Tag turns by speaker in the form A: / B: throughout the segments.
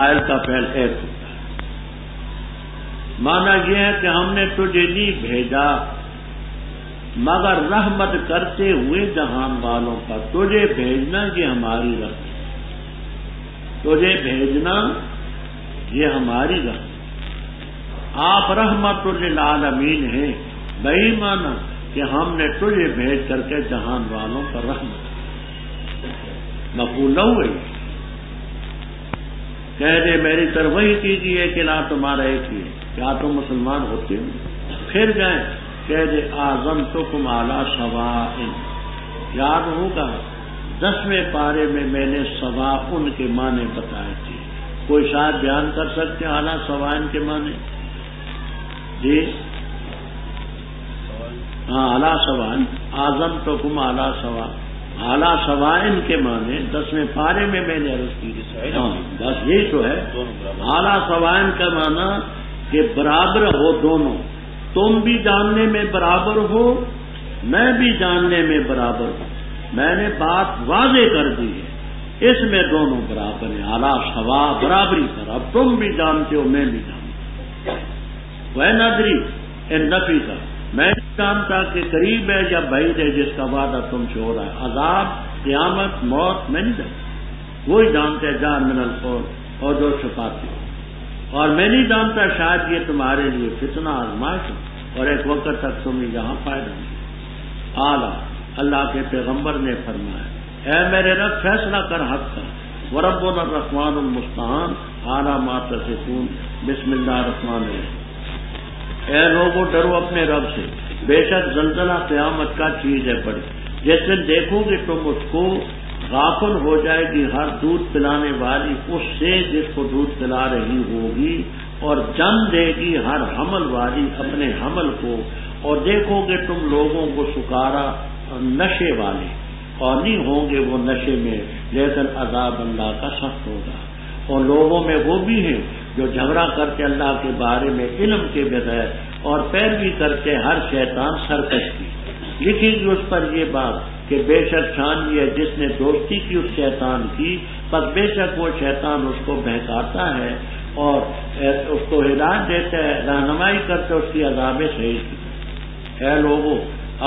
A: فاعل کا فعل ایک ہوتا ہے. مانا یہ ہے کہ ہم نے تجھے نہیں بھیجا مگر رحمت کرتے ہوئے جہان والوں کا. تجھے بھیجنا یہ ہماری رحمت، تجھے بھیجنا یہ ہماری رحمت. آپ رحمت للعالمین ہیں، بھائی مانا کہ ہم نے تجھے بھیج کر کے جہان والوں پر رحمت. مقبول نہ ہوئے کہہ دے میری طرف وہی کیجیے کہ لا تمہارا ایک ہی ہے، کیا تم مسلمان ہوتے ہو؟ پھر جائیں کہہ دے آذنتکم علی سواء. یاد ہوگا 10ویں پارے میں نے سواء کے معنی بتائے تھے. کوئی شاید بیان کر سکتے ہیں اعلیٰ سواء کے معنی؟ جی ہاں، اعلیٰ سواء آذنتکم علی سواء. اعلیٰ سواء کے معنی 10ویں پارے میں نے عرض کی تھی. بس یہی تو ہے. اعلیٰ سواء کا معنی کہ برابر ہو دونوں، تم بھی جاننے میں برابر ہو، میں بھی جاننے میں برابر ہوں. میں نے بات واضح کر دی ہے، اس میں دونوں برابر ہیں. اعلیٰ سواء برابری پر. اب تم بھی جانتے ہو، میں بھی جانتا ہوں. وہ ندری ان نفی کا، میں نہیں جانتا کہ قریب ہے یا بعید ہے جس کا وعدہ تم سے ہو رہا ہے. عذاب، قیامت، موت میں نہیں جانتا، وہی جانتے ہیں جان من القول اور جو چھپاتے ہو. اور میں نہیں جانتا شاید یہ تمہارے لیے فتنہ آزمائش ہو اور ایک وقت تک تمہیں یہاں فائدہ نہیں. اعلیٰ اللہ کے پیغمبر نے فرمایا اے میرے رب فیصلہ کر حق کا. وربنا الرحمن المستعان اعلیٰ ما تصفون. بسم اللہ الرحمن الرحیم. اے لوگوں ڈرو اپنے رب سے، بے شک زلزلہ قیامت کا چیز ہے بڑی. جس دن دیکھو گے تم اس کو، غافل ہو جائے گی ہر دودھ پلانے والی اس سے جس کو دودھ پلا رہی ہوگی، اور جن دے گی ہر حمل والی اپنے حمل کو. اور دیکھو گے تم لوگوں کو سکارا نشے والے، اور نہیں ہوں گے وہ نشے میں، لیکن عذاب اللہ کا سخت ہوگا. اور لوگوں میں وہ بھی ہیں جو جھگڑا کرتے اللہ کے بارے میں علم کے بغیر اور پیروی کرتے ہر شیطان سرکش کی. لکھی گی اس پر یہ بات کہ بے شک شان یہ جس نے دوستی کی اس شیطان کی، پس بے شک وہ شیطان اس کو بہکاتا ہے اور اس کو ہدایت دیتا ہے، رہنمائی کرتے اس کی عذاب صحیح کی. اے لوگوں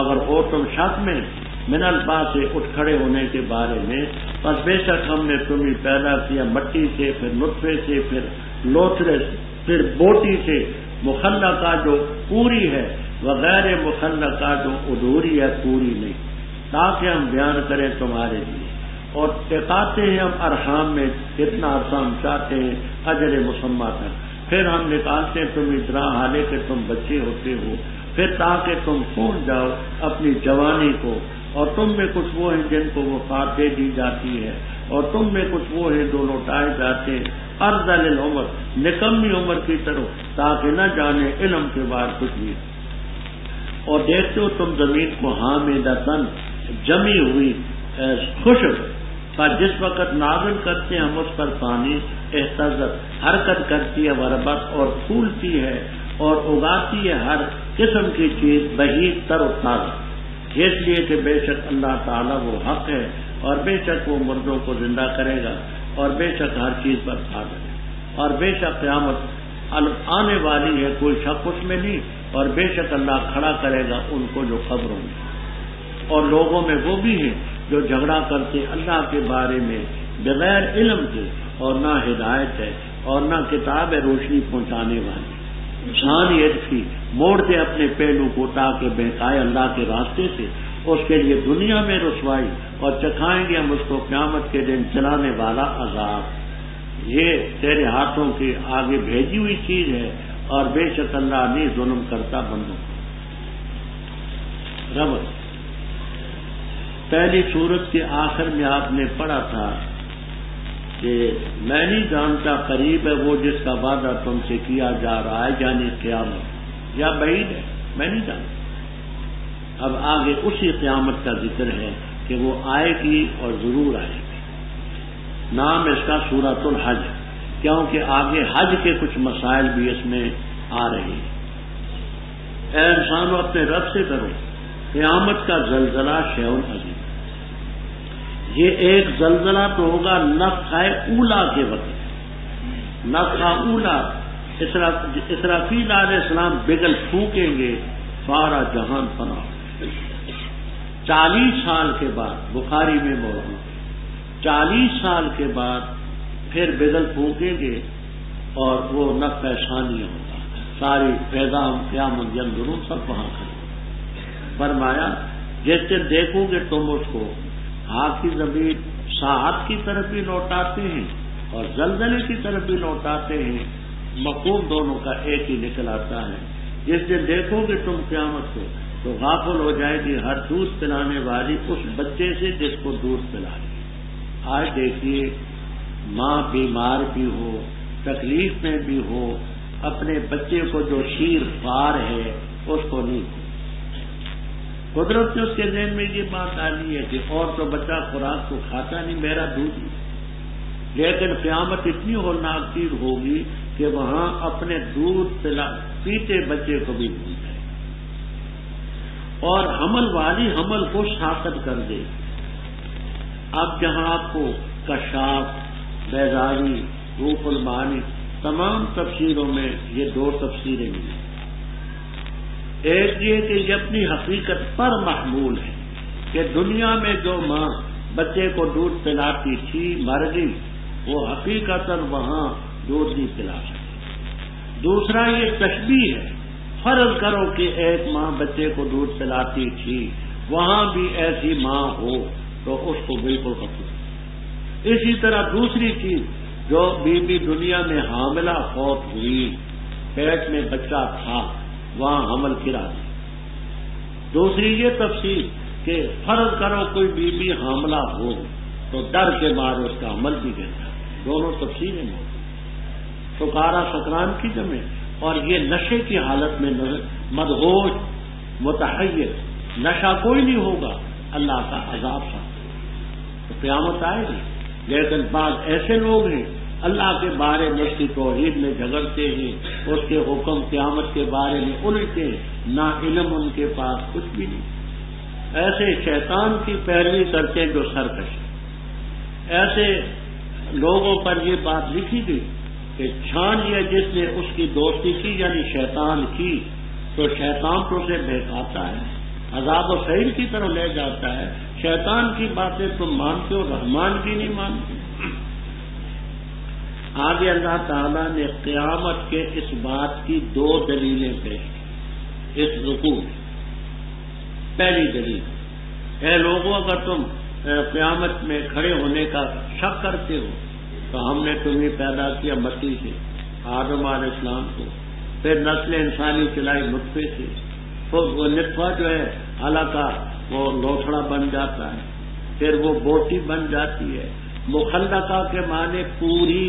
A: اگر ہو تم شک میں من الباس سے اٹھ کھڑے ہونے کے بارے میں، پس بے شک ہم نے تمہیں پیدا کیا مٹی سے، پھر نطفے سے، پھر لوتھڑے سے، پھر بوٹی سے، مخلقہ جو پوری ہے وغیر مخلقہ جو ادھوری ہے پوری نہیں، تاکہ ہم بیان کریں تمہارے لیے. اور ٹکاتے ہیں ہم ارحام میں کتنا عرصہ ہم چاہتے ہیں اجل مسمى تک. پھر ہم نکالتے ہیں تم ادرا حالے کہ تم بچے ہوتے ہو، پھر تاکہ تم پھول جاؤ اپنی جوانی کو. اور تم میں کچھ وہ ہیں جن کو وفات دے دی جاتی ہے، اور تم میں کچھ وہ ہیں جو لوٹائے جاتے ہیں ارذل العمر، نکمی عمر کی طرف، تاکہ نہ جانے علم کے بعد کچھ بھی. اور دیکھتے ہو تم زمین کو حامدۃ جمی ہوئی خشک، پر جس وقت نازل کرتے ہیں ہم اس پر پانی، اہتزت حرکت کرتی ہے، وربت اور پھولتی ہے اور اگاتی ہے ہر قسم کی چیز بہی تر و تازہ. اس لیے کہ بے شک اللہ تعالیٰ وہ حق ہے، اور بے شک وہ مردوں کو زندہ کرے گا، اور بے شک ہر چیز پر قادر ہے. اور بے شک قیامت آنے والی ہے، کوئی شک اس میں نہیں. اور بے شک اللہ کھڑا کرے گا ان کو جو قبروں میں. اور لوگوں میں وہ بھی ہیں جو جھگڑا کرتے اللہ کے بارے میں بغیر علم کے، اور نہ ہدایت ہے اور نہ کتاب ہے روشنی پہنچانے والی. شان یہ تھی موڑتے اپنے پہلو کو تاکہ بہکائے اللہ کے راستے سے، اس کے لیے دنیا میں رسوائی، اور چکھائیں گے ہم اس کو قیامت کے دن چلانے والا عذاب. یہ تیرے ہاتھوں کے آگے بھیجی ہوئی چیز ہے، اور بے شک اللہ نہیں ظلم کرتا بندوں. رب پہلی سورت کے آخر میں آپ نے پڑھا تھا کہ میں نہیں جانتا قریب ہے وہ جس کا وعدہ تم سے کیا جا رہا ہے، یعنی قیامت، یا بعید ہے، میں نہیں جانتا. اب آگے اسی قیامت کا ذکر ہے کہ وہ آئے گی اور ضرور آئے گی. نام اس کا سورۃ الحج، کیونکہ آگے حج کے کچھ مسائل بھی اس میں آ رہے ہیں. اے انسانوں اپنے رب سے ڈرو، قیامت کا زلزلہ شیء عظیم. یہ ایک زلزلہ تو ہوگا نفخہ اولا کے وقت، نفخہ اولا اسرافیل علیہ السلام بگل پھونکیں گے، سارا جہان فنا۔ 40 سال کے بعد بخاری میں موجود 40 سال کے بعد پھر بگل پھونکیں گے اور وہ نفخہ ثانی ہوگا، ساری پیغام قیامت ینظرون سب وہاں کھڑے۔ فرمایا جس دن دیکھو گے تم اس کو، ہاتھ کی زمین ساعت کی طرف بھی لوٹاتے ہیں اور زلزلے کی طرف بھی لوٹاتے ہیں، مفہوم دونوں کا ایک ہی نکل آتا ہے۔ جس دن دیکھو گے تم قیامت کو تو غافل ہو جائے گی ہر دودھ پلانے والی اس بچے سے جس کو دودھ پلا رہی۔ آج دیکھیے ماں بیمار بھی ہو، تکلیف میں بھی ہو، اپنے بچے کو جو شیر خوار ہے اس کو نہیں، قدرت نے اس کے ذہن میں یہ بات ڈالی ہے کہ اور تو بچہ خوراک کو کھاتا نہیں، میرا دودھ ہی۔ لیکن قیامت اتنی ہولناک چیز ہوگی کہ وہاں اپنے دودھ پیتے بچے کو بھی بھول جائے اور حمل والی حمل کو ساقط کر دے۔ اب جہاں آپ کو کشاف، بیزاری، روح المعانی تمام تفسیروں میں یہ 2 تفسیریں ملی۔ ایک یہ کہ یہ اپنی حقیقت پر محمول ہے کہ دنیا میں جو ماں بچے کو دودھ پلاتی تھی مر گئی، وہ حقیقتاً وہاں دودھ نہیں پلا سکتی۔ دوسرا یہ تشبیہ ہے، فرض کرو کہ ایک ماں بچے کو دودھ پلاتی تھی، وہاں بھی ایسی ماں ہو تو اس کو بالکل قبول۔ اسی طرح دوسری چیز جو بیوی دنیا میں حاملہ فوت ہوئی، پیٹ میں بچہ تھا، وہاں حمل گرا دی۔ دوسری یہ تفسیر کہ فرض کرو کوئی بیوی حاملہ ہو تو ڈر کے مارے اس کا عمل بھی گرتا۔ دونوں تفسیریں موجود، سکارا سکران کی جمع، اور یہ نشے کی حالت میں مدہوش متحیر، نشہ کوئی نہیں ہوگا، اللہ کا عذاب سا تو قیامت آئے گی۔ لیکن بعض ایسے لوگ ہیں اللہ کے بارے میں اس کی توحید میں جھگڑتے ہیں، اس کے حکم قیامت کے بارے میں الجھتے ہیں، نہ علم ان کے پاس کچھ بھی نہیں، ایسے شیطان کی پیروی کرتے ہیں جو سرکش۔ ایسے لوگوں پر یہ بات لکھی گئی کہ چھان لیا جس نے اس کی دوستی کی یعنی شیطان کی، تو شیطان تو اسے بہکاتا ہے، عذاب و سعیر کی طرف لے جاتا ہے۔ شیطان کی باتیں تم مانتے ہو، رحمان کی نہیں مانتے۔ آگے اللہ تعالیٰ نے قیامت کے اس بات کی 2 دلیلیں پیش کی اس رکوع میں۔ پہلی دلیل، اے لوگوں اگر تم قیامت میں کھڑے ہونے کا شک کرتے ہو تو ہم نے تمہیں پیدا کیا مٹی سے، آدم علیہ السلام کو، پھر نسل انسانی چلائی نطفے سے، پھر وہ نطفہ جو ہے علقہ وہ لوتھڑا بن جاتا ہے، پھر وہ بوٹی بن جاتی ہے۔ مخلقہ کے معنی پوری،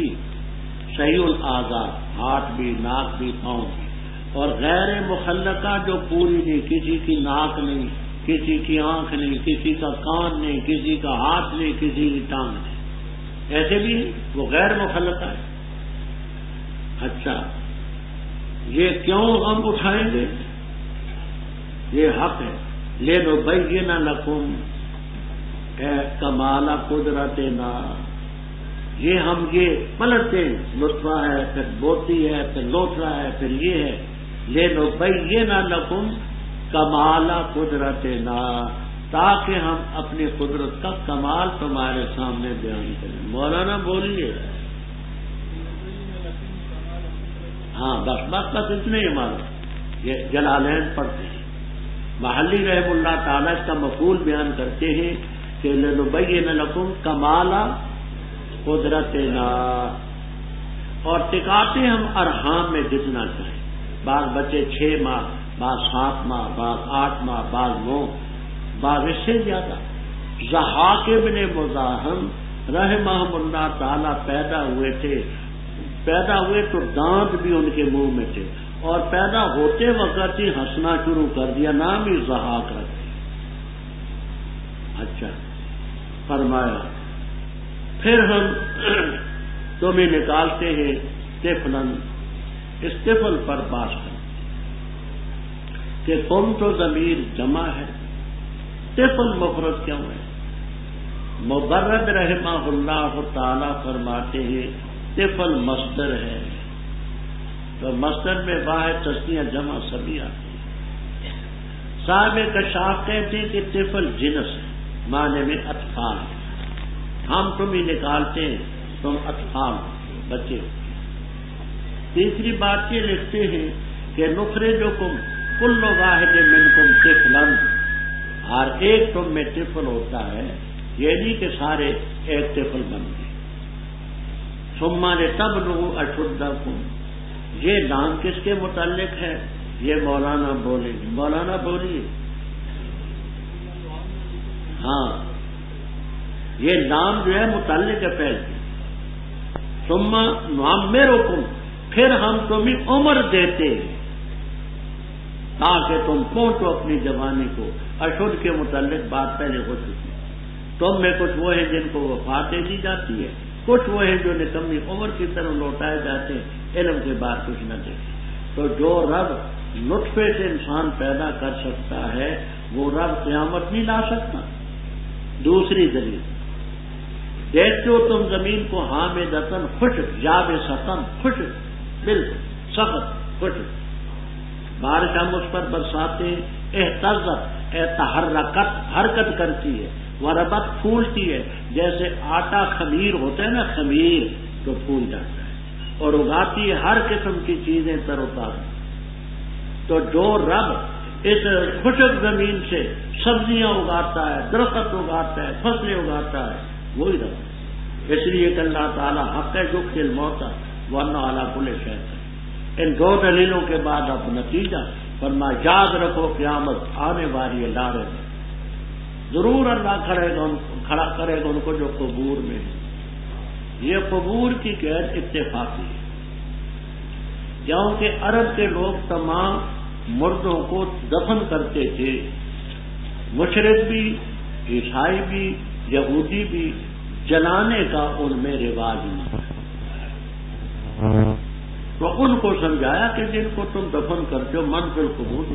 A: صحیح الاعضاء، ہاتھ بھی، ناک بھی، پاؤں بھی، اور غیر مخلقہ جو پوری نہیں، کسی کی ناک نہیں، کسی کی آنکھ نہیں، کسی کا کان نہیں، کسی کا ہاتھ نہیں، کسی کی ٹانگ نہیں، ایسے بھی وہ غیر مخلقہ ہے۔ اچھا یہ کیوں ہم اٹھائیں گے؟ یہ حق ہے، لِنُبَيِّنَ لَكُمْ کمال قدرتنا، یہ ہم یہ پلٹتے لطفہ ہے، پھر بوتی ہے، پھر لوٹرا ہے، پھر یہ ہے، لِنُبَيِّنَ لَكُمْ کمال قدرتنا، تاکہ ہم اپنی قدرت کا کمال تمہارے سامنے بیان کریں۔ مولانا بولیے۔ ہاں بس اتنے ہی ہمارا یہ جلالین پڑھتے ہیں، محلی رحم اللہ تعالیٰ اس کا مفعول بیان کرتے ہیں کہ لِنُبَيِّنَ لَكُمْ کمال قدرتنا، اور ٹکاتے ہم ارحام میں جتنا چاہیں، بعض بچے 6 ماہ، بعض 7 ماہ، بعض 8 ماہ، بعض 9، بعض اس سے زیادہ۔ ضحاک ابن مزاحم رحمہم اللہ تعالیٰ پیدا ہوئے تو دانت بھی ان کے منہ میں تھے، اور پیدا ہوتے وقت ہی ہنسنا شروع کر دیا، نام ہی ضحاک رکھتے۔ اچھا فرمایا پھر ہم تمہیں نکالتے ہیں طفلاً، اس طفل پر بات کر کہ تم تو ضمیر جمع ہے، طفل مفرد کیوں ہے؟ مبرد رحمہ اللہ تعالی فرماتے ہیں طفل مصدر ہے، تو مصدر میں واحد تسنیہ جمع سبھی آتی ہے۔ صاحب کشاف کہتے ہیں کہ طفل جنس ہے، معنی میں اطفال، ہم تم ہی نکالتے ہیں، تم اطفال بچے۔ تیسری بات یہ لکھتے ہیں کہ نخرجکم کل واحد منکم طفلا، ہر ایک تم میں طفل ہوتا ہے، یہ نہیں کہ سارے ایک طفل بن گئے۔ ثم لتبلغوا اشدکم، یہ نام کس کے متعلق ہے؟ یہ مولانا بولے، مولانا بولیے۔ ہاں، یہ نام جو ہے متعلق ہے پہلے۔ ثم نعمرکم، پھر ہم تمہیں عمر دیتے تاکہ تم پہنچو اپنی جوانی کو۔ اشد کے متعلق بات پہلے ہو چکی۔ تم میں کچھ وہ ہیں جن کو وفات دے دی جاتی ہے، کچھ وہ ہیں جو نکمی عمر کی طرح لوٹائے جاتے ہیں، علم کے بعد کچھ نہ دیتے۔ تو جو رب نطفے سے انسان پیدا کر سکتا ہے وہ رب قیامت نہیں لا سکتا؟ دوسری دلیل، دیکھتے ہو تم زمین کو حامدتن، خشک، یابستن، خشک، بالکل سخت خشک، بارش ہم اس پر برساتے ہیں، اہتزت، تحرکت، حرکت کرتی ہے، وربت، پھولتی ہے، جیسے آٹا خمیر ہوتا ہے نا، خمیر تو پھول جاتا ہے، اور اگاتی ہے ہر قسم کی چیزیں تر و تازہ۔ تو جو رب اس خشک زمین سے سبزیاں اگاتا ہے، درخت اگاتا ہے، فصلیں اگاتا ہے، وہی رب ہے۔ اس لیے کہ اللہ تعالیٰ حق یحیی الموتیٰ ورنہ علی کل شیء قدیر۔ ان دو دلیلوں کے بعد اب نتیجہ فرمایا، یاد رکھو قیامت آنے والی ہے، لا رہے ضرور اللہ کھڑا کرے گا ان کو جو قبور میں ہے۔ یہ قبور کی قید اتفاقی ہے، کیونکہ عرب کے لوگ تمام مردوں کو دفن کرتے تھے، مشرک بھی، عیسائی بھی، یہودی بھی، جلانے کا ان میں رواج نہیں۔ تو ان کو سمجھایا کہ جن کو تم دفن کرتے ہو من فی القبور،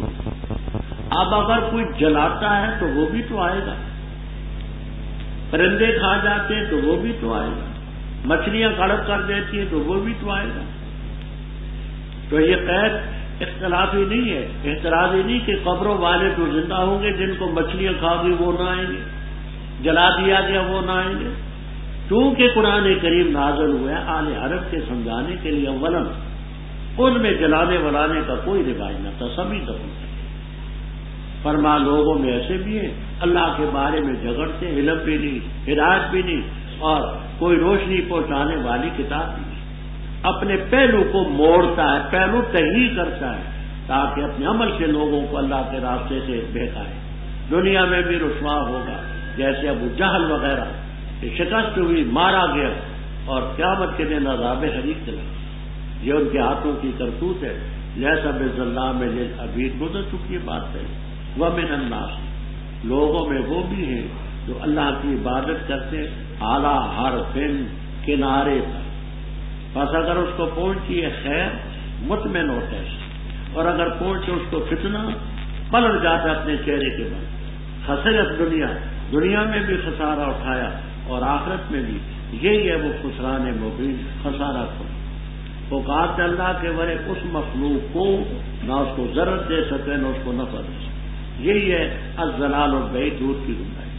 A: اب اگر کوئی جلاتا ہے تو وہ بھی تو آئے گا، پرندے کھا جاتے ہیں تو وہ بھی تو آئے گا، مچھلیاں کڑک کر دیتی ہیں تو وہ بھی تو آئے گا۔ تو یہ قید اختلافی نہیں ہے، اعتراضی نہیں کہ قبروں والے تو زندہ ہوں گے، جن کو مچھلیاں کھا گئی وہ نہ آئیں گے، جلا دیا گیا وہ نہ آئیں گے۔ کیونکہ قرآن کریم نازل ہوا ہے آل عرب کے سمجھانے کے لیے، اولاً ان میں جلانے ولانے کا کوئی رواج نہ تھا، سبھی دفن تھے۔ فرما لوگوں میں ایسے بھی ہیں اللہ کے بارے میں جھگڑتے، علم بھی نہیں، ہدایت بھی نہیں، اور کوئی روشنی پہنچانے والی کتاب بھی نہیں، اپنے پہلو کو موڑتا ہے، پہلو تحریر کرتا ہے تاکہ اپنے عمل سے لوگوں کو اللہ کے راستے سے بہکائے۔ دنیا میں بھی رسوا ہوگا، جیسے ابو جہل وغیرہ شکست ہوئی، مارا گیا، اور قیامت کے دن عذاب حریق چلا۔ یہ ان کے ہاتھوں کی کرتوت ہے۔ لیسا بظلام للعبید، گزر چکی بات ہے۔ ومن الناس، لوگوں میں وہ بھی ہیں جو اللہ کی عبادت کرتے اعلیٰ ہر فن کنارے پر، بس اگر اس کو پہنچی ہے خیر مطمئن ہوتا ہے، اور اگر پہنچے اس کو فتنہ پلٹ جاتا ہے اپنے چہرے کے بعد۔ خسرت دنیا میں بھی خسارہ اٹھایا اور آخرت میں بھی، یہی ہے وہ خسران مبین، خسارہ کو پکارتے اللہ کے ورے اس مخلوق کو نہ اس کو ضرر دے سکے نہ اس کو نفع دے سکے۔ یہی ہے الضلال البعید، دور کی گمراہی۔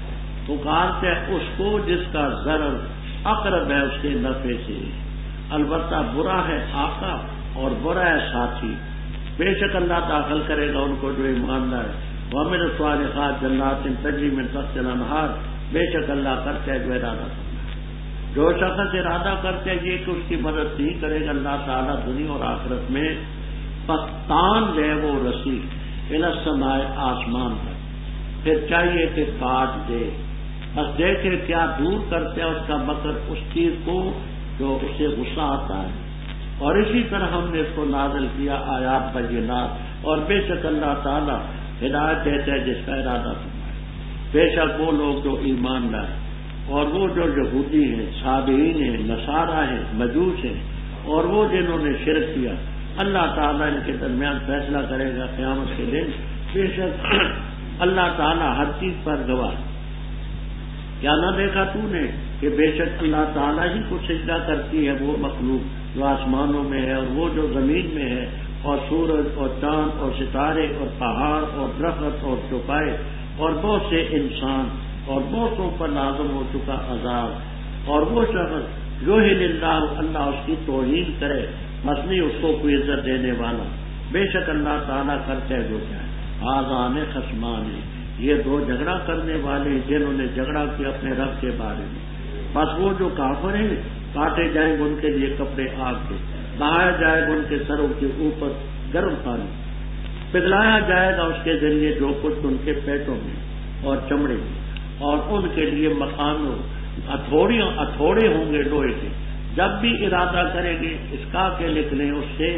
A: پکارتے ہیں اس کو جس کا ضرر اقرب ہے اس کے نفع سے، البتہ برا ہے آقا اور برا ہے ساتھی۔ بے شک اللہ داخل کرے گا ان کو جو ایماندار ہے۔ وَمِنَ الصَّالِحَاتِ جَنَّاتٍ تَجْرِی مِن تَحْتِهَا الْأَنْہَارُ، بے شک اللہ کرتا ہے جو ارادہ کرتا ہے۔ جو شخص ارادہ کرتے ہیں یہ کہ اس کی مدد نہیں کرے گا اللہ تعالیٰ دنیا اور آخرت میں، پستان لے وہ رسی الی السماء، آسمان تک، پھر چاہیے کہ کاٹ دے، بس دیکھے کیا دور کرتے ہیں اس کا مکر اس چیز کو جو اسے غصہ آتا ہے۔ اور اسی طرح ہم نے اس کو نازل کیا آیات بینات، اور بے شک اللہ تعالیٰ ہدایت دیتے ہیں جس کا ارادہ فرمائے۔ بے شک وہ لوگ جو ایمان لائے اور وہ جو یہودی ہیں، صابئین ہیں، نصارہ ہیں، مجوس ہیں، اور وہ جنہوں نے شرک کیا، اللہ تعالیٰ ان کے درمیان فیصلہ کرے گا قیامت کے دن۔ بے شک اللہ تعالیٰ ہر چیز پر گواہ۔ کیا نہ دیکھا تو نے کہ بے شک اللہ تعالیٰ ہی کو سجدہ کرتی ہے وہ مخلوق جو آسمانوں میں ہے اور وہ جو زمین میں ہے، اور سورج اور چاند اور ستارے اور پہاڑ اور درخت اور چوپائے اور بہت سے انسان اور بہتوں پر نازل ہو چکا عذاب، اور وہ شخص جو ہی اللہ اس کی توہین کرے بس نہیں اس کو کوئی عزت دینے والا، بے شک اللہ تعالیٰ کرتے جو چاہے۔ آذان خصمان، یہ دو جھگڑا کرنے والے جنہوں نے جھگڑا کیا اپنے رب کے بارے میں، بس وہ جو کافر ہیں کاٹے جائیں گے ان کے لیے کپڑے آگ کے، بہایا جائے گا ان کے سروں کے اوپر گرم پانی، پگھلایا جائے گا اس کے ذریعے جو کچھ ان کے پیٹوں میں اور چمڑے میں، اور ان کے لیے مکانوں ہتھوڑے ہوں گے لوہے کے، جب بھی ارادہ کریں گے اس کا کہ نکلیں اس سے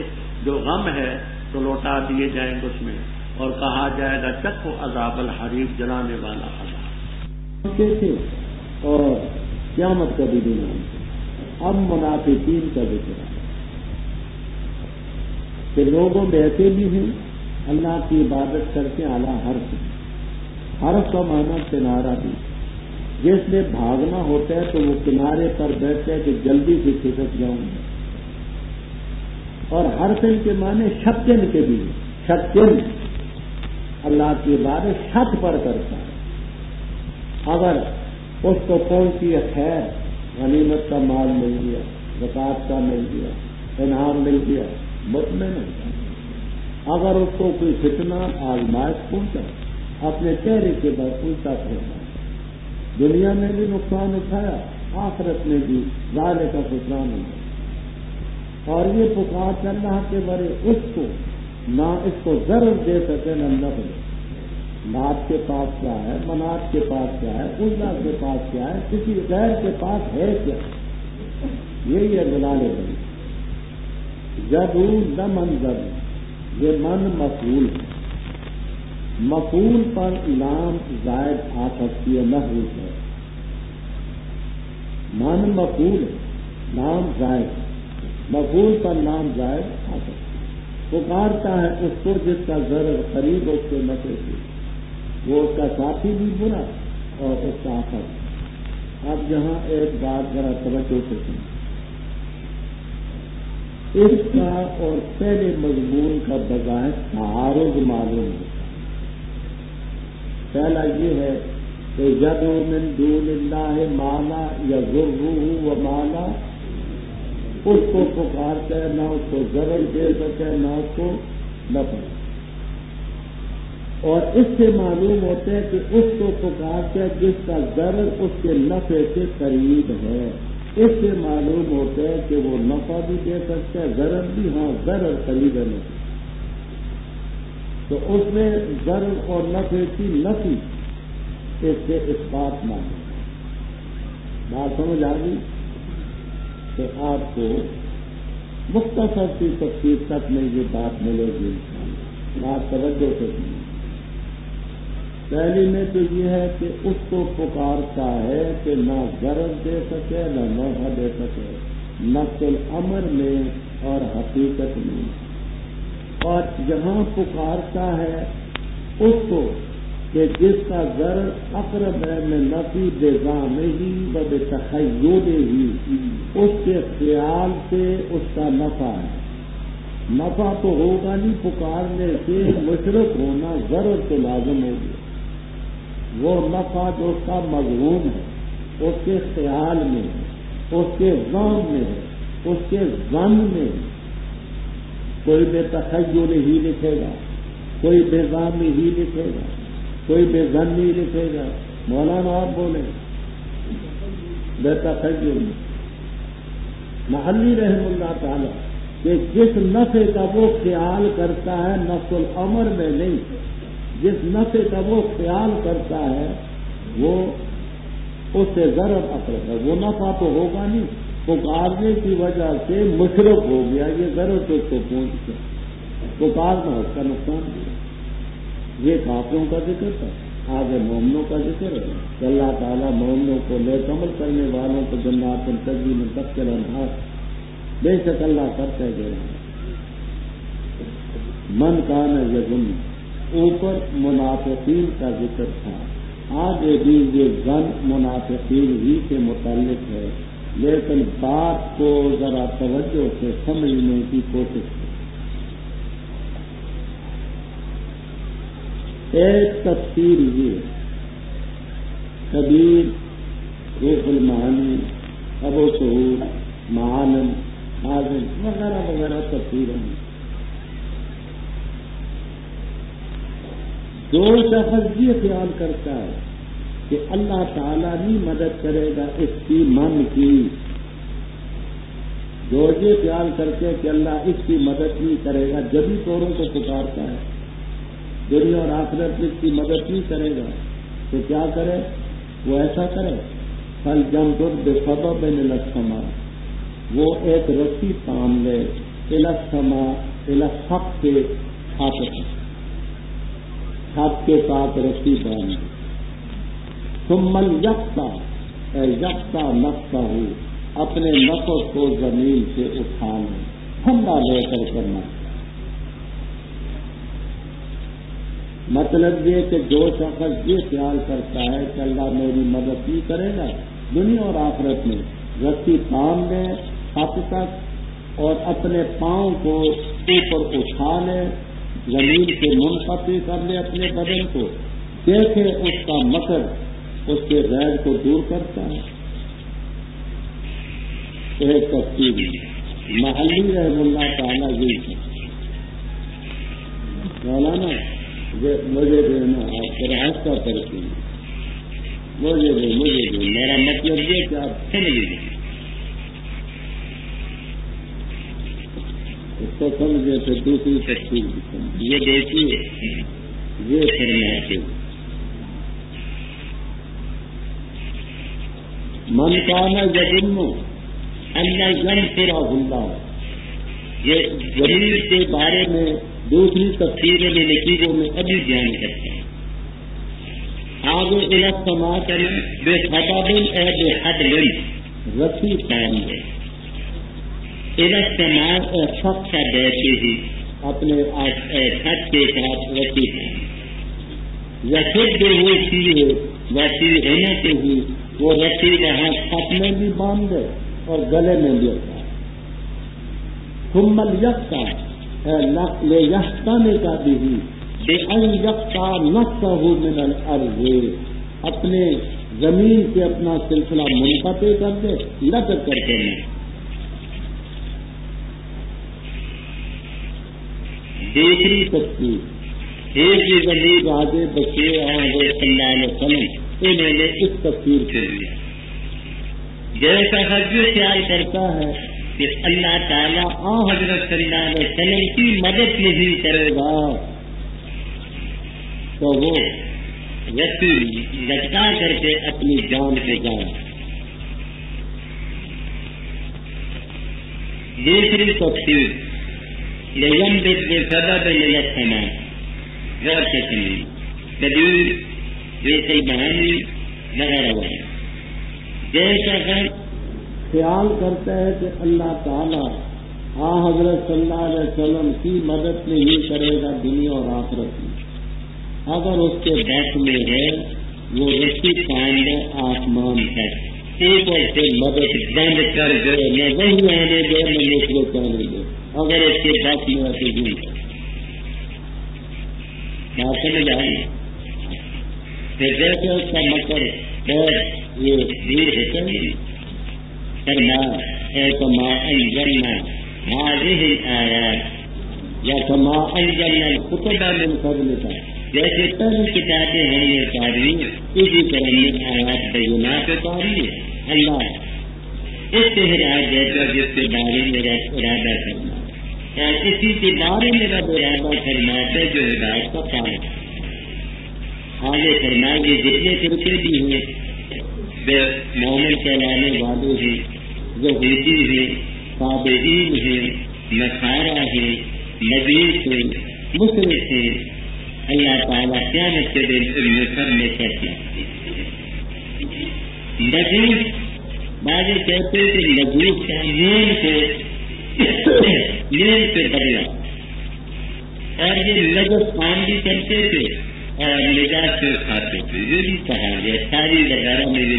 A: جو غم ہے تو لوٹا دیے جائیں گے اس میں، اور کہا جائے گا چکھو عذاب الحریق، جلانے والا عذاب تھے۔ اور قیامت کا بھی دن ہے۔ اب منافقین کا ذکر ہے کہ لوگوں میں ایسے بھی ہیں اللہ کی عبادت کرتے اعلیٰ حرف کا معنی کنارہ بھی، جس میں بھاگنا ہوتا ہے تو وہ کنارے پر بیٹھتے کہ جلدی سے کھسک جاؤں گا، اور حرفن کے معنی شکن کے بھی، شکن اللہ کی عبادت چھت پر کرتا ہے، اگر اس کو پہنچی خیر غنیمت کا مال مل گیا، زکات کا مل گیا، انعام مل گیا، مطمئن ہوتا، اگر اس کو کوئی فتنہ آزمائش پہنچا اپنے چہرے کے بعد الٹا پھرنا، دنیا میں بھی نقصان اٹھایا آخرت میں بھی ظالے کا خسران ہوا، اور یہ پکار کر رہا کہ برے اس کو نہ اس کو ضرور دے سکے نہ نفع، لات کے پاس کیا ہے، منات کے پاس کیا ہے، اللہ کے پاس کیا ہے، کسی غیر کے پاس ہے کیا، یہی ہے دلالے بنی۔ جب نہ منظر، یہ من مفعول ہے، مفعول پر لام زائد آ سکتی ہے، محروف ہے، من مفعول ہے، لام زائد، مفعول پر لام زائد آ سکتی ہے، پکارتا ہے اس کو جس کا ضرر قریب اس کے نفع سے، وہ اس کا ساتھی بھی برا اور اس کا آفت۔ اب یہاں ایک بات ذرا توجہ سے سنیں، اس کا اور پہلے مضمون کا بظاہر تعارض معلوم ہوتا ہے۔ پہلا یہ ہے کہ یدعو من دون اللہ مالا یضرہ و مالا، اس کو پکارتا ہے نہ اس کو ضرر دے سکے نہ اس کو نفع، اور اس سے معلوم ہوتا ہے کہ اس کو پکارتا ہے جس کا ضرر اس کے نفع سے قریب ہے، اس سے معلوم ہوتا ہے کہ وہ نفع بھی دے سکتا ہے ضرر بھی، ہاں ضرر قریب ہے نفع، تو اس میں ضرر اور نفع کی نفی اس سے اس بات معلوم، بات سمجھ آ گئی؟ کہ آپ کو مختصر سی تفصیل تک میں یہ بات ملے گی، بات توجہ سے سنیں۔ پہلی میں تو یہ ہے کہ اس کو پکارتا ہے کہ نہ ضرر دے سکے نہ نفع دے سکے، نفس الامر میں اور حقیقت میں، اور جہاں پکارتا ہے اس کو کہ جس کا ضرر اقرب ہے میں نفی بظام ہی و بتخیل ہی، اس کے خیال سے اس کا نفع ہے، نفع تو ہوگا نہیں، پکارنے سے مشرک ہونا ضرر تو لازم ہوگی، وہ نفع جو اس کا مضمون ہے اس کے خیال میں ہے، اس کے ظن میں ہے، اس کے ظن میں ہے، کوئی بے تخیل ہی لکھے گا، کوئی بے ظامی ہی لکھے گا، کوئی بے ظنی لکھے گا، مولانا آپ بولیں بے تخیل محلی رحم اللہ تعالی کہ جس نفع کا وہ خیال کرتا ہے نفس الامر میں نہیں، جس نفع کا وہ خیال کرتا ہے وہ اس سے ضرر اقرب ہے، وہ نفع تو ہوگا نہیں، پکارنے کی وجہ سے مشرک ہو گیا، یہ ضرر تو اس کو پہنچ گیا، پکارنا اس کا نقصان دیا۔ یہ کافروں کا ذکر تھا، آگے مومنوں کا ذکر ہے کہ اللہ تعالیٰ مومنوں کو نیک عمل کرنے والوں کو جنات تجری من تحتها الانہار، بے شک اللہ کرتے گئے من کان یظن، اوپر منافقین کا ذکر تھا، آگے بھی یہ زن منافقین ہی سے متعلق ہے، لیکن بات کو ذرا توجہ سے سمجھنے کی کوشش کریں۔ ایک تفسیر یہ کبیر، روح المعانی، ابو سعود، معالم، حاضر وغیرہ وغیرہ تفسیر ہیں۔ جو شخص یہ خیال کرتا ہے کہ اللہ تعالیٰ نہیں مدد کرے گا اس کی من کی، جو یہ خیال کرتے کہ اللہ اس کی مدد نہیں کرے گا، جبھی چوروں کو پکارتا ہے، دنیا اور آخرت میں اس کی مدد نہیں کرے گا، تو کیا کرے؟ وہ ایسا کرے پھل جمدر بے سبب السما، وہ ایک رسی تام لے السما السق کے چھت کے ساتھ رسی باندھ دے، ثم یکتا نفسہ ہو، اپنے نفس کو زمین سے اٹھانے ٹھنڈا لے کر کرنا۔ مطلب یہ کہ جو شخص یہ خیال کرتا ہے کہ اللہ میری مدد نہیں کرے گا دنیا اور آخرت میں، رسی تام لے چھت تک اور اپنے پاؤں کو اوپر اٹھا لے، زمین سے منقطع کر لے اپنے بدن کو، دیکھے اس کا مکر اس کے غیر کو دور کرتا ہے۔ ایک تفصیل محلی رحم اللہ تعالیٰ یہ مولانا مجھے دینا آپ راستہ کرتی مجھے دے میرا مطلب یہ کہ آپ سمجھے اس کو سمجھے تو دوسری تفصیل یہ دیکھیے، یہ فرماتے من کانا یظن ان ینصرہ اللہ، یہ ضمیر کے بارے میں دوسری تفسیریں میں نتیجوں میں ابھی بیان کرتے ہیں۔ آگے الى السماء کریں بے خطاب اے بے حدل رسی قائم ہے، الى السماء اے سب کا بیٹھے ہی اپنے چھت کے ساتھ رسی قائم، یشد ہوئی سی ہے ویسی ہونے سے ہی وہ رسی وہاں چھت میں بھی باندھ دے اور گلے میں بھی ہوتا ہے۔ ثم یکتا لیحتمل به بأن یقطع نفسه من الارض، اپنے زمین سے اپنا سلسلہ منقطع کر دے، لٹک کر کے نہیں۔ دوسری تفسیر ایک ہی غریب آگے بشیر صلی اللہ علیہ وسلم انہوں نے اس تفسیر کے لیا، جیسا حج خیال کرتا ہے کہ اللہ تعالیٰ حضرت صلی اللہ علیہ وسلم کی مدد نہیں کرے گا تو وہ رسی لٹکا کر کے اپنی جان پہ جائے۔ دوسری تفسیر لینبت بسبب من السماء، غور سے سنیے، کبیر ویسے بہانی وغیرہ وغیرہ۔ جیسا کہ خیال کرتا ہے کہ اللہ تعالیٰ حضرت صلی اللہ علیہ وسلم کی مدد نہیں کرے گا دنیا اور آخرت میں، اگر اس کے بس میں ہے وہ رسی باندھ دے آسمان تک، ایک اور سے مدد بند کر دے، نہ وہی آنے دے نہ دوسرے جانے دے، اگر اس کے بس میں ایسے بھی بات سمجھ آئی۔ پھر جیسے اس کا مکر اور یہ دیر ہوتا ہے کرنا ہے، کما انزلنا هذه الآیات یا کما انزلنا الکتب من قبلک، جیسے پہلی کتابیں ہم نے اتاری اسی طرح یہ آیات بینات اتاری ہے۔ اللہ اس سے ہدایت دیتا جس کے بارے میں ارادہ کرنا ہے، اور اسی کے بارے میں رب ارادہ کرنا ہے جو ہدایت کا پالک ہے۔ آگے فرمائیں گے جتنے فرقے بھی ہیں، بے مومن کہلانے والے ہیں، یہودی ہیں، تابعین ہیں، نصارہ ہیں، مجوس ہیں، مشرک ہیں، اللہ تعالیٰ قیامت کے دن ان سب میں کہتے ہیں۔ مجوس بعض کہتے ہیں کہ مجوس کا نیم سے بدلا، اور یہ لغت کام بھی کرتے تھے
B: اور نجات سے کھاتے تھے. یہ بھی کہا گیا ساری وغیرہ میرے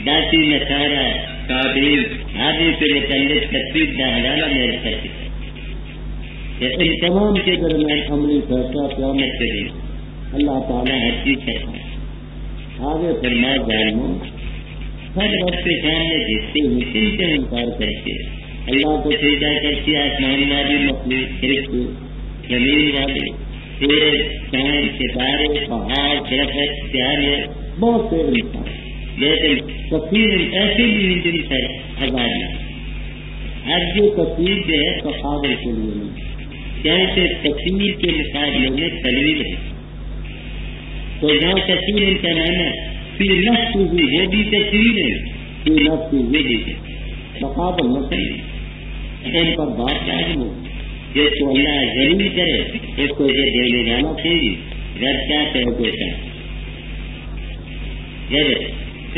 B: داتی نسارا قابل آدھی سے متعلق تصویر ڈالا میرے ساتھ ان تمام کے درمیان عملی فیصلہ قیامت کے دن اللہ تعالیٰ ہر چیز کرتا ہے. آگے فرمائے ظالموں ہر وقت سامنے دیکھتے ہوئے کن سے انکار کرتے اللہ کو سجدہ کرتی آسمان والی مخلوق فرشتے زمین والے تیرے چاند ستارے پہاڑ درخت پیارے بہت سے انسان لیکن کثیر ایسے بھی ہیں جن پر عذاب ہے. ہر جو کثیر جو ہے سخاوت کے لیے نہیں کیسے کثیر کے مقابلے میں تلویل ہے. تو جہاں کثیر ان کا معنی پھر نفس ہوئی وہ بھی کثیر ہے پھر نفس وہ بھی ہے مقابل نہ صحیح ان پر بات لازم ہو جس کو اللہ ضرور کرے اس کو یہ دینے جانا چاہیے گھر کیا کہہ دیتا ہے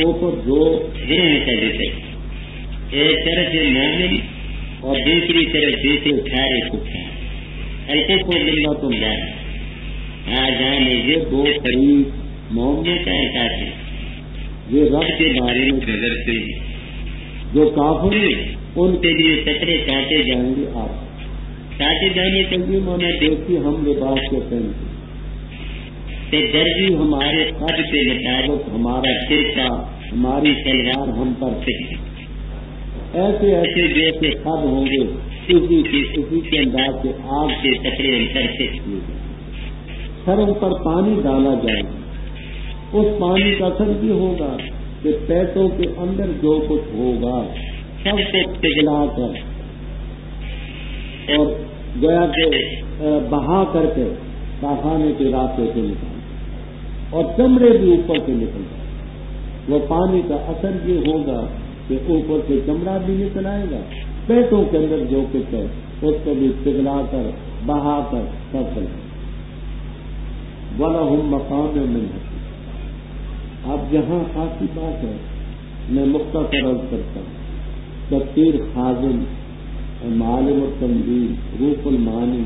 B: اوپر دو گرہ کر دیتے ایک طرف سے مومن اور دوسری طرف دوسرے سارے کفار ایسے کو ملنا تم جانا آ جانے یہ دو قریب مومن کا احساس ہے یہ رب کے بارے میں گزرتے ہیں جو کافر ہیں ان کے لیے کچرے کاٹے جائیں گے. آپ کاٹے جانے کے لیے میں نے دیکھی ہم لباس کے پہنتے کہ درجی ہمارے قد کے مطابق ہمارا کرتا ہماری تلوار ہم پر فٹ ایسے ایسے جیسے قد ہوں گے اسی کے انداز سے آگ کے کچرے انٹرسٹ کیے جائیں سروں پر پانی ڈالا جائے گا. اس پانی کا اثر بھی ہوگا کہ پیٹوں کے اندر جو کچھ ہوگا سب کو پگھلا کر اور گویا کے بہا کر کے کارخانے کے راستے سے نکال اور چمڑے بھی اوپر سے نکل جائے. وہ پانی کا اثر یہ ہوگا کہ اوپر سے چمڑا بھی نکل آئے گا پیٹوں کے اندر جو کچھ ہے اس کو بھی پگھلا کر بہا کر سب چل جائے. وَلَهُمْ مَقَامٌ مِّنْ حَدِيدٍ. اب یہاں خاصی بات ہے میں مختصر عرض کرتا ہوں. تفسیر خازن معالم التنزیل روح المعانی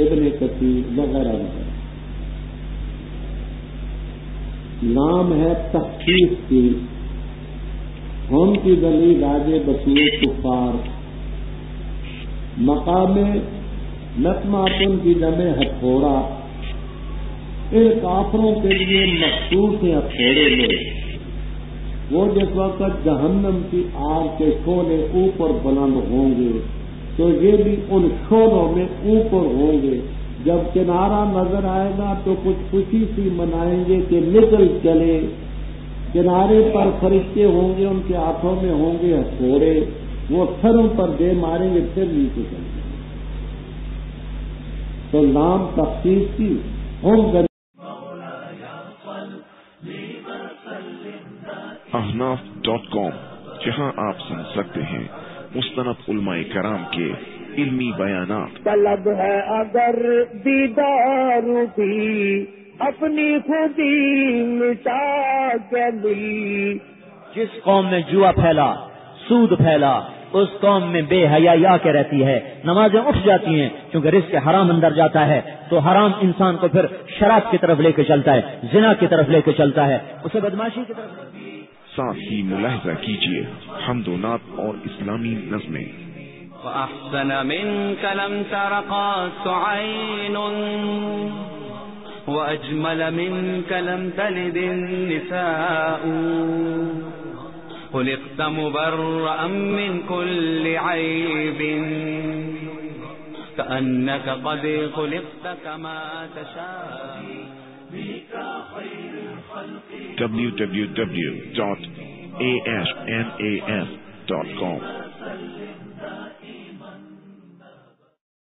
B: ابن کثیر وغیرہ وغیرہ نام ہے تخفیف کی ہم کی گلی راجے بصیر کفار مقام نتماتن کی جمع ہتھوڑا ان کافروں کے لیے مخصوص ہیں ہتھوڑے میں وہ جس وقت جہنم کی آگ کے شعلے اوپر بلند ہوں گے تو یہ بھی ان شعلوں میں اوپر ہوں گے. جب کنارہ نظر آئے گا تو کچھ خوشی سی منائیں گے کہ نکل چلے. کنارے پر فرشتے ہوں گے ان کے ہاتھوں میں ہوں گے ہتھوڑے وہ سروں پر دے ماریں گے پھر نیچے چلیں گے. تو نام تخصیص کی ہم
C: احناف.com جہاں آپ سن سکتے ہیں مستند علماء کرام کے علمی بیانات.
D: طلب ہے اگر دیدار بھی اپنی خودی مٹا کے لی.
E: جس قوم میں جوا پھیلا سود پھیلا اس قوم میں بے حیائی آ کے رہتی ہے. نمازیں اٹھ جاتی ہیں کیونکہ رزق حرام اندر جاتا ہے تو حرام انسان کو پھر شراب کی طرف لے کے چلتا ہے زنا کی طرف لے کے چلتا ہے اسے بدماشی کی طرف.
C: ساتھ ہی ملاحظہ کیجیے حمد و نعت اور اسلامی نظمیں.
F: وَأَحْسَنَ مِنْكَ لَمْ تَرَ قَطُّ عَيْنٌ وَأَجْمَلَ مِنْكَ لَمْ تَلِدِ النِّسَاءُ خُلِقْتَ مُبَرَّأً مِنْ كُلِّ عَيْبٍ كَأَنَّكَ قَدْ خُلِقْتَ كَمَا تَشَاءُ
C: www.asnas.com